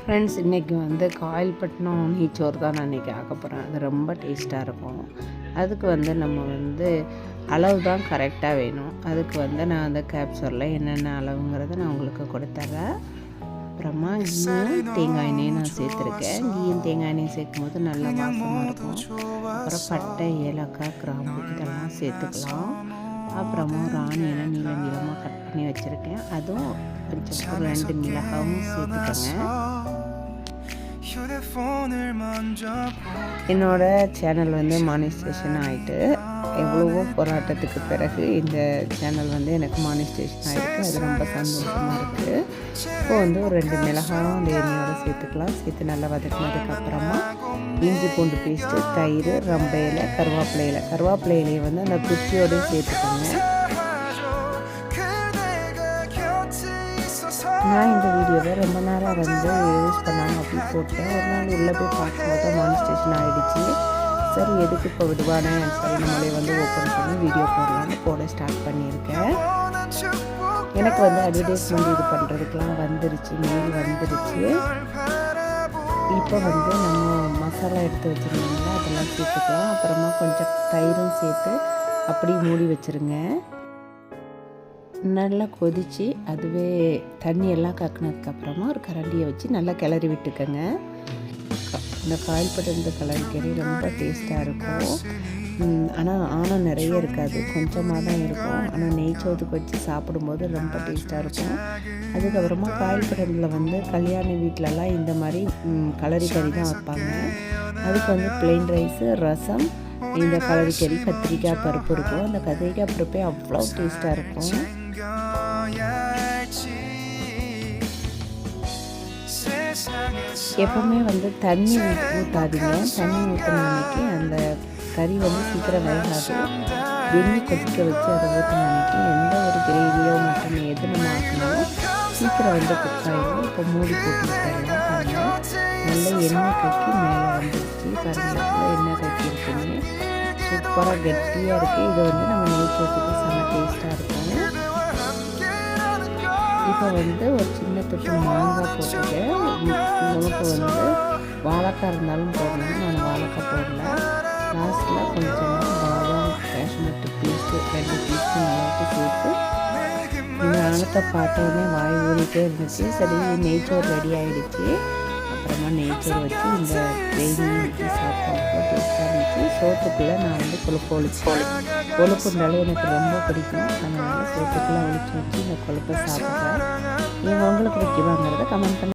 Friends, இன்றைக்கி வந்து காயல்பட்டினம் நெய்ச்சோறு தான் நான் இன்றைக்கி ஆக்க போகிறேன். அது ரொம்ப டேஸ்ட்டாக இருக்கும். அதுக்கு வந்து நம்ம வந்து அளவு தான் கரெக்டாக வேணும். அதுக்கு வந்து நான் அந்த கேப்சூலில் என்னென்ன அளவுங்கிறத நான் உங்களுக்கு கொடுத்துட்றேன். அப்புறமா கீயும் தேங்காய் எண்ணெயும் நான் சேர்த்துருக்கேன். கீயும் தேங்காய் எண்ணெயும் சேர்க்கும் போது நல்லா வாசமாக இருக்கும். அப்புறம் பட்டை, ஏலக்காய், கிராம்பு இதெல்லாம் சேர்த்துக்கலாம். அப்புறமா ஒரு ஆனியனை நீளமாக கட் பண்ணி வச்சுருக்கேன். அதுவும் கொஞ்சம் ஒரு 2 மிளகாவும் சேர்த்துக்கோங்க. என்னோடய சேனல் வந்து மானிஸ்டேஷன் ஆகிட்டு எவ்வளவோ போராட்டத்துக்கு பிறகு இந்த சேனல் வந்து எனக்கு மானிஸ்டேஷன் ஆகிருக்கு. அது ரொம்ப சந்தோஷமாக இருக்குது. இப்போ வந்து ஒரு 2 மிளகாயும் அந்த எண்ணெயோடு சேர்த்துக்கலாம். சேர்த்து நல்லா வதக்கினதுக்கப்புறமா இஞ்சி பூண்டு பேஸ்ட்டு, தயிர், ரம்ப இலை, கருவேப்பிலை இலையை வந்து அந்த குச்சியோடு சேர்த்துக்கோங்க. நான் இந்த வீடியோவை ரொம்ப நாளாக வந்து யூஸ் பண்ணாமல் அப்படி போட்டேன். ஒரு நாள் உள்ளே போய் பார்க்கும்போது மானிஸ்டேஷன் ஆகிடுச்சு. சரி, எதுக்கு இப்போ விடுவானே சரி நம்மளே வந்து ஓப்பன் பண்ணி வீடியோ போட ஸ்டார்ட் பண்ணியிருக்கேன். எனக்கு வந்து அட்வர்டைஸ்மெண்ட் இது பண்ணுறதுக்கெலாம் வந்துருச்சு, மெயில் வந்துருச்சு. இப்போ வந்து நம்ம மசாலா எடுத்து வச்சுருந்தோம்னா அதெல்லாம் சேர்த்துக்கலாம். அப்புறமா கொஞ்சம் தயிரும் சேர்த்து அப்படி மூடி வச்சுருங்க. நல்லா கொதித்து அதுவே தண்ணியெல்லாம் கக்குனதுக்கப்புறமா ஒரு கரண்டியை வச்சு நல்லா கிளறி விட்டுக்கோங்க. இந்த காயல்பட்டின கலரிக்கறி ரொம்ப டேஸ்ட்டாக இருக்கும். ஆனால் நிறைய இருக்காது, கொஞ்சமாக தான் இருக்கும். ஆனால் நெய்ச்சோறுக்கு வச்சு சாப்பிடும்போது ரொம்ப டேஸ்ட்டாக இருக்கும். அதுக்கப்புறமா காயல்பட்டினத்தில் வந்து கல்யாண வீட்டிலலாம் இந்த மாதிரி கலரிக்கறி தான் வைப்பாங்க. அதுக்கு வந்து பிளெயின் ரைஸு, ரசம், இந்த கலரிக்கறி, கத்திரிக்காய் பருப்பு இருக்கும். அந்த கத்திரிக்காய் பருப்பே அவ்வளோ டேஸ்ட்டாக இருக்கும். எப்பவுமே வந்து தண்ணி ஊற்றாதீங்க. தண்ணி ஊற்றின அன்னைக்கு அந்த கறி வந்து சீக்கிரம் வேகாது. வெந்நி கொதிக்க வச்சு அதை ஊற்றின அன்னைக்கு எந்த ஒரு கிரேவியோ மட்டன் எது நம்ம ஆக்கினாலும் சீக்கிரம் வந்து குக் ஆகிடும். இப்போ மூடி போட்டு விட்டுடலாம். பாருங்கள், நல்ல எண்ணெய் கக்கி மேலே வந்துடுச்சு. பாருங்கள் எண்ணெய் கக்கி இருக்குன்னு சூப்பராக கெட்டியாக இருக்குது. இதை வந்து நம்ம நெய்ச்சோறுக்கு செம்ம டேஸ்ட்டாக இருக்கும். இப்போ வந்து ஒரு சின்ன தொட்டு மாங்காய் போட்டுட்டு உங்களுக்கு வந்து வாழைக்காய் இருந்தாலும் போடலாம். நான் வாழைக்காய் போடல. லாஸ்ட்டில் கொஞ்சமாக பாதாம், கேஷ்நட் பீஸு 2 பீஸு நல்லாட்டு சேர்த்து இந்த அனத்தை பார்த்தோன்னே வாய் ஊறிட்டே இருந்துச்சு. சரி, நெய்ச்சோறு ரெடி ஆகிடுச்சு. அப்புறமா நெய்ச்சோறு வச்சு இந்த கிரேவி ஊற்றி சாப்பிட்டா அவ்வளோ டேஸ்ட்டாக இருந்துச்சு. சோத்துக்குள்ளே நான் வந்து கொழுப்புனாலே எனக்கு ரொம்ப பிடிக்கும். அதனால் சோத்துக்குள்ளே ஒழிச்சு வச்சு இந்த கொழுப்பை சாப்பிட்றேன். உங்களுக்கு பிடிக்குமாங்கிறத கமெண்ட் பண்ணி